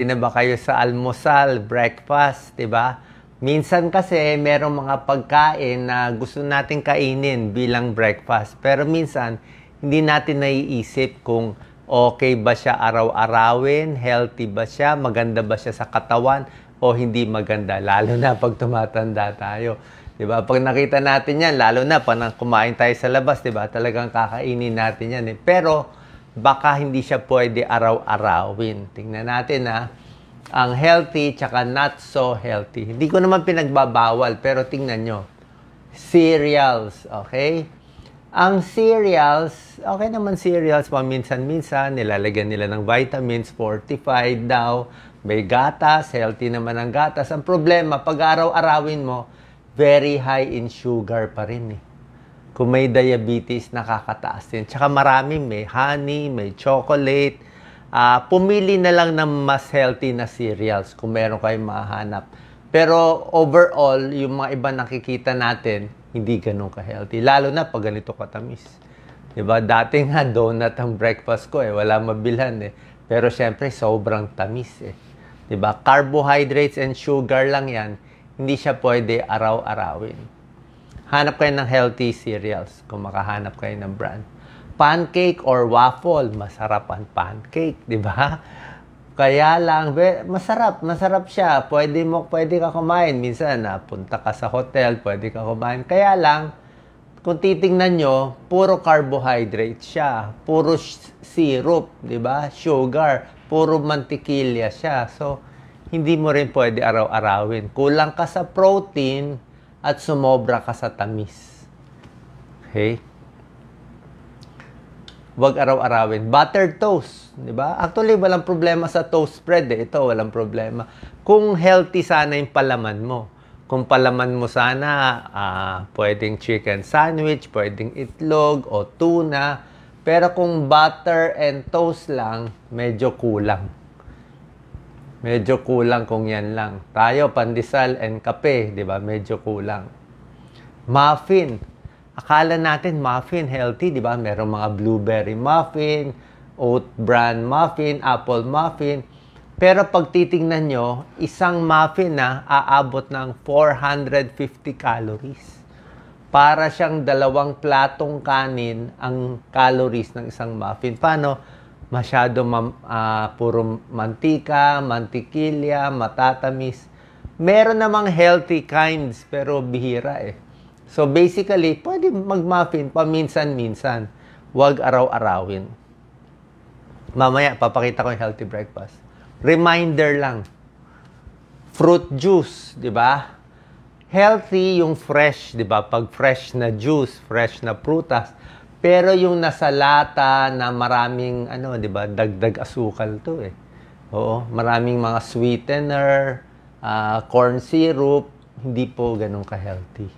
Di na ba kayo sa almusal, breakfast, di ba? Minsan kasi merong mga pagkain na gusto natin kainin bilang breakfast. Pero minsan, hindi natin naiisip kung okay ba siya araw-arawin, healthy ba siya, maganda ba siya sa katawan, o hindi maganda. Lalo na pag tumatanda tayo. Di ba? Pag nakita natin yan, lalo na pag kumain tayo sa labas, di ba? Talagang kakainin natin yan. Pero, baka hindi siya pwede araw-arawin. Tingnan natin ang healthy tsaka not so healthy. Hindi ko naman pinagbabawal, pero tingnan nyo. Cereals, okay? Ang cereals, okay naman cereals, paminsan-minsan, nilalagyan nila ng vitamins, fortified daw, may gatas, healthy naman ang gatas. Ang problema, pag araw-arawin mo, very high in sugar pa rin eh. Kung may diabetes, nakakataas din. Tsaka marami, may honey, may chocolate. Pumili na lang ng mas healthy na cereals kung meron kayong mahanap. Pero overall, yung mga iba nakikita natin, hindi ganun ka-healthy. Lalo na pag ganito katamis. Diba? Dati nga, donut ang breakfast ko eh. Wala mabilhan eh. Pero syempre, sobrang tamis eh. Diba? Carbohydrates and sugar lang yan. Hindi siya pwede araw-arawin. Hanap kayo ng healthy cereals kung makahanap kayo ng brand. Pancake or waffle, masarap ang pancake, di ba? Kaya lang, masarap siya. Pwede ka kumain. Minsan, punta ka sa hotel, pwede ka kumain. Kaya lang, kung titingnan nyo, puro carbohydrate siya. Puro syrup, di ba? Sugar. Puro mantikilya siya. So, hindi mo rin pwede araw-arawin. Kulang ka sa protein, at sumobra ka sa tamis. Okay? Huwag araw-arawin. Buttered toast, di ba? Actually, walang problema sa toast spread eh. Ito, walang problema. Kung healthy sana yung palaman mo. Kung palaman mo sana, pwedeng chicken sandwich, pwedeng itlog o tuna. Pero kung butter and toast lang, medyo kulang. Medyo kulang kung yan lang. Tayo, pandesal and kape, di ba? Medyo kulang. Muffin. Akala natin muffin healthy, di ba? Merong mga blueberry muffin, oat bran muffin, apple muffin. Pero pag titingnan nyo, isang muffin aabot ng 450 calories. Para siyang 2 platong kanin ang calories ng isang muffin. Paano? Masyado puro mantika, mantikilya, matatamis. Meron namang healthy kinds, pero bihira eh. So basically, pwede mag-muffin paminsan-minsan. Huwag araw-arawin. Mamaya, papakita ko yung healthy breakfast. Reminder lang. Fruit juice, di ba? Healthy yung fresh, di ba? Pag fresh na juice, fresh na prutas. Pero yung nasa lata na maraming, di ba, dagdag asukal to eh. Oo, maraming mga sweetener, corn syrup, hindi po ganun ka-healthy.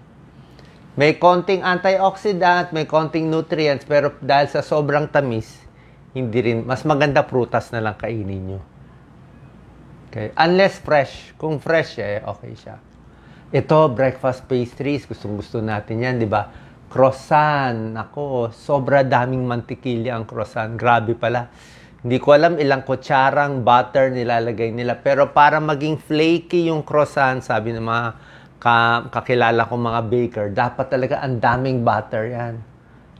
May konting antioxidant, may konting nutrients, pero dahil sa sobrang tamis, hindi rin, mas maganda prutas na lang kainin nyo. Okay? Unless fresh. Kung fresh okay siya. Ito, breakfast pastries, gustong-gusto natin yan, di ba? Croissant, ako, sobra daming mantikilya ang croissant. Grabe pala. Hindi ko alam ilang kutsarang butter nilalagay nila. Pero para maging flaky yung croissant, sabi ng mga kakilala kong mga baker, dapat talaga ang daming butter yan.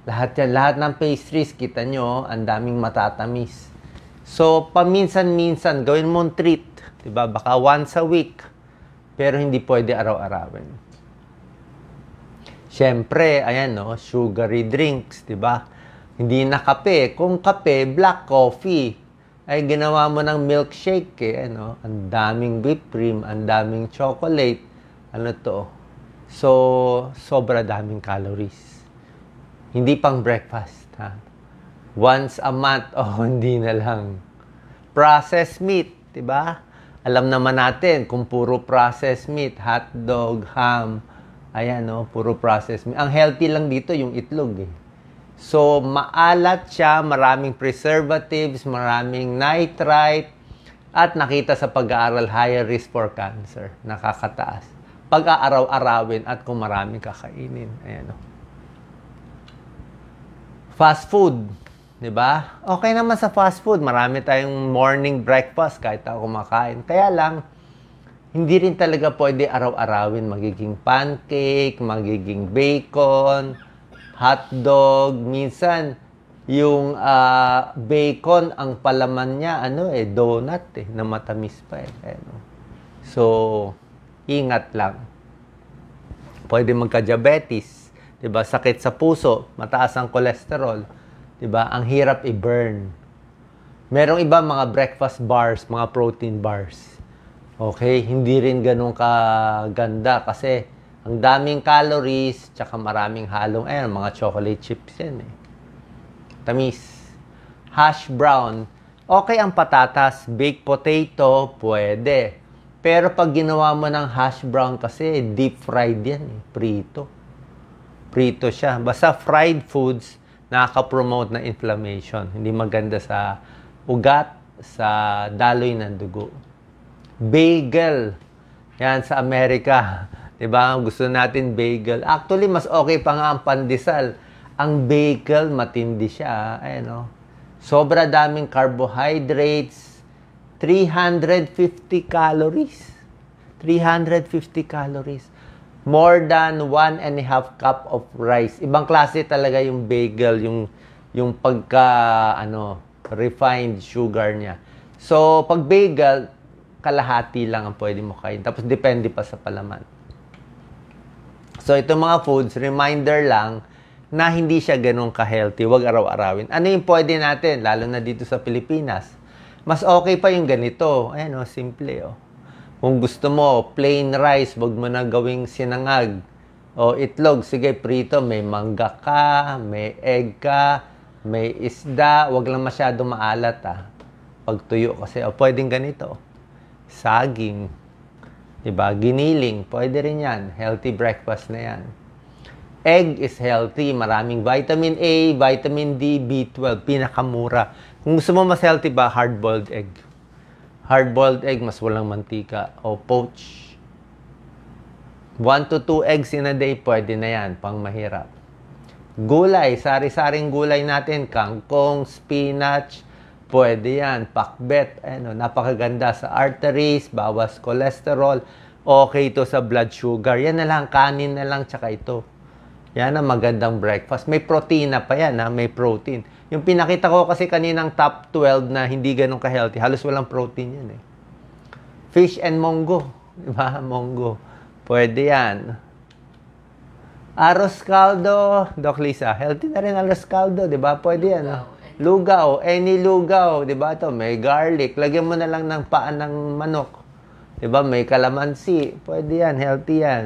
Lahat ng pastries, kita nyo, ang daming matatamis. So, paminsan-minsan, gawin mong treat. Diba? Baka once a week. Pero hindi pwede araw-arawin. Siyempre, ayan sugary drinks, di ba? Hindi na kape. Kung kape, black coffee. Ay ginawa mo ng milkshake eh, Ang daming whipped cream, ang daming chocolate. So, sobra daming calories. Hindi pang breakfast, ha? Once a month, hindi na lang. Processed meat, di ba? Alam naman natin kung puro processed meat, hotdog, ham, ayan, puro processed meat. Ang healthy lang dito yung itlog eh. So, maalat siya, maraming preservatives, maraming nitrite, at nakita sa pag-aaral, higher risk for cancer. Nakakataas. Pag-aaraw-arawin at kung maraming kakainin. Ayan, Fast food. 'di ba? Okay naman sa fast food, marami tayong morning breakfast kahit ako kumakain. Kaya lang, hindi rin talaga pwede araw-arawin. Magiging pancake, magiging bacon, hotdog. Minsan, yung bacon, ang palaman niya, donut na matamis pa So, ingat lang. Pwede magka-diabetes, 'di ba? Sakit sa puso, mataas ang cholesterol, 'di ba? Ang hirap i-burn. Merong iba mga breakfast bars, mga protein bars. Okay, hindi rin ganun kaganda kasi ang daming calories, tsaka maraming halong, mga chocolate chips yan Tamis. Hash brown. Okay ang patatas, baked potato, pwede. Pero pag ginawa mo ng hash brown kasi, deep fried yan prito. Prito siya. Basta fried foods, nakaka-promote na inflammation. Hindi maganda sa ugat, sa daloy ng dugo. Bagel. Yan sa Amerika. Diba? Gusto natin bagel. Actually, mas okay pa nga ang pandesal. Ang bagel, matindi siya. Sobra daming carbohydrates. 350 calories. 350 calories. More than 1.5 cup of rice. Ibang klase talaga yung bagel, yung pagka, refined sugar niya. So, pag bagel, kalahati lang ang pwede mo kain. Tapos, depende pa sa palaman. So, itong mga foods, reminder lang na hindi siya ganun ka-healthy. Huwag araw-arawin. Ano yung pwede natin, lalo na dito sa Pilipinas? Mas okay pa yung ganito. Simple, Kung gusto mo, plain rice, wag mo na gawing sinangag. O itlog, sige, prito, may mangga ka, may egg ka, may isda, wag lang masyado maalat, Pag tuyo kasi, pwedeng ganito. Saging, diba? Giniling, pwede rin yan. Healthy breakfast na yan. Egg is healthy. Maraming vitamin A, vitamin D, B12. Pinakamura. Kung gusto mo mas healthy ba, hard-boiled egg. Hard-boiled egg, mas walang mantika. O poach. 1 to 2 eggs in a day, pwede na yan. Pang mahirap. Gulay, sari-saring gulay natin. Kangkong, spinach, pwede yan. Pakbet, napakaganda sa arteries, bawas cholesterol. Okay ito sa blood sugar. Yan na lang, kanin na lang, tsaka ito. Yan ang magandang breakfast. May protein na pa yan, may protein. Yung pinakita ko kasi kaninang top 12 na hindi ganun ka-healthy, halos walang protein yan Fish and mongo. Diba? Mongo. Pwede yan. Arroz caldo. Doc Lisa, healthy na rin arroz caldo. Diba? Pwede yan. Lugaw. Any lugaw. Diba? Ito, may garlic. Lagyan mo na lang ng paan ng manok. Diba? May kalamansi. Pwede yan. Healthy yan.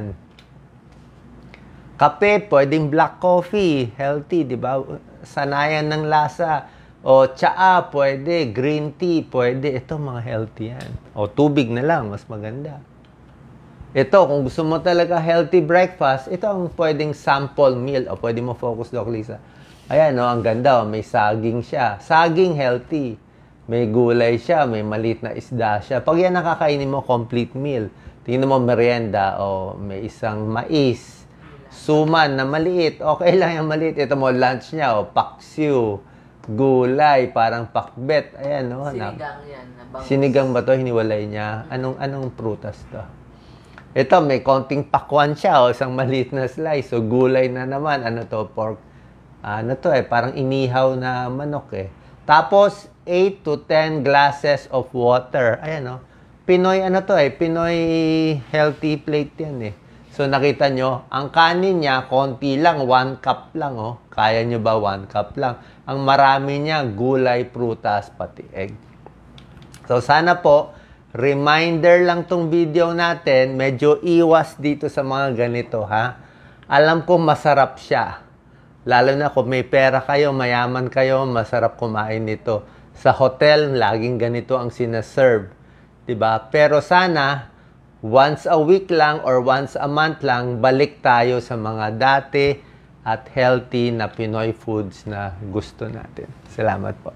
Kape, pwedeng black coffee, healthy, di ba? Sanayan ng lasa. O tsaa, pwede. Green tea, pwede. Ito, mga healthy yan. O tubig na lang, mas maganda. Ito, kung gusto mo talaga healthy breakfast, ito ang pwedeng sample meal. O pwede mo focus, Doc Lisa. Ayan, ang ganda. May saging siya. Saging, healthy. May gulay siya, may maliit na isda siya. Pag yan nakakainin mo, complete meal. Tingnan mo merienda, o may isang mais. Suman na maliit. Okay lang yung maliit. Ito mo, lunch niya. Paksiw. Gulay. Parang pakbet. Ayan, Sinigang yan. Sinigang ba to? Hiniwalay niya. Anong prutas to? Ito, may konting pakwan siya. Isang maliit na slice. So, gulay na naman. Ano to? Pork. Parang inihaw na manok Tapos, 8 to 10 glasses of water. Ayan, Pinoy, Pinoy healthy plate yan So, nakita nyo, ang kanin niya, konti lang, 1 cup lang, Kaya nyo ba 1 cup lang? Ang marami niya, gulay, prutas, pati egg. So, sana po, reminder lang tong video natin, medyo iwas dito sa mga ganito, Alam ko, masarap siya. Lalo na kung may pera kayo, mayaman kayo, masarap kumain nito. Sa hotel, laging ganito ang sinaserve. Diba? Pero sana, once a week lang or once a month lang, balik tayo sa mga dati at healthy na Pinoy foods na gusto natin. Salamat po.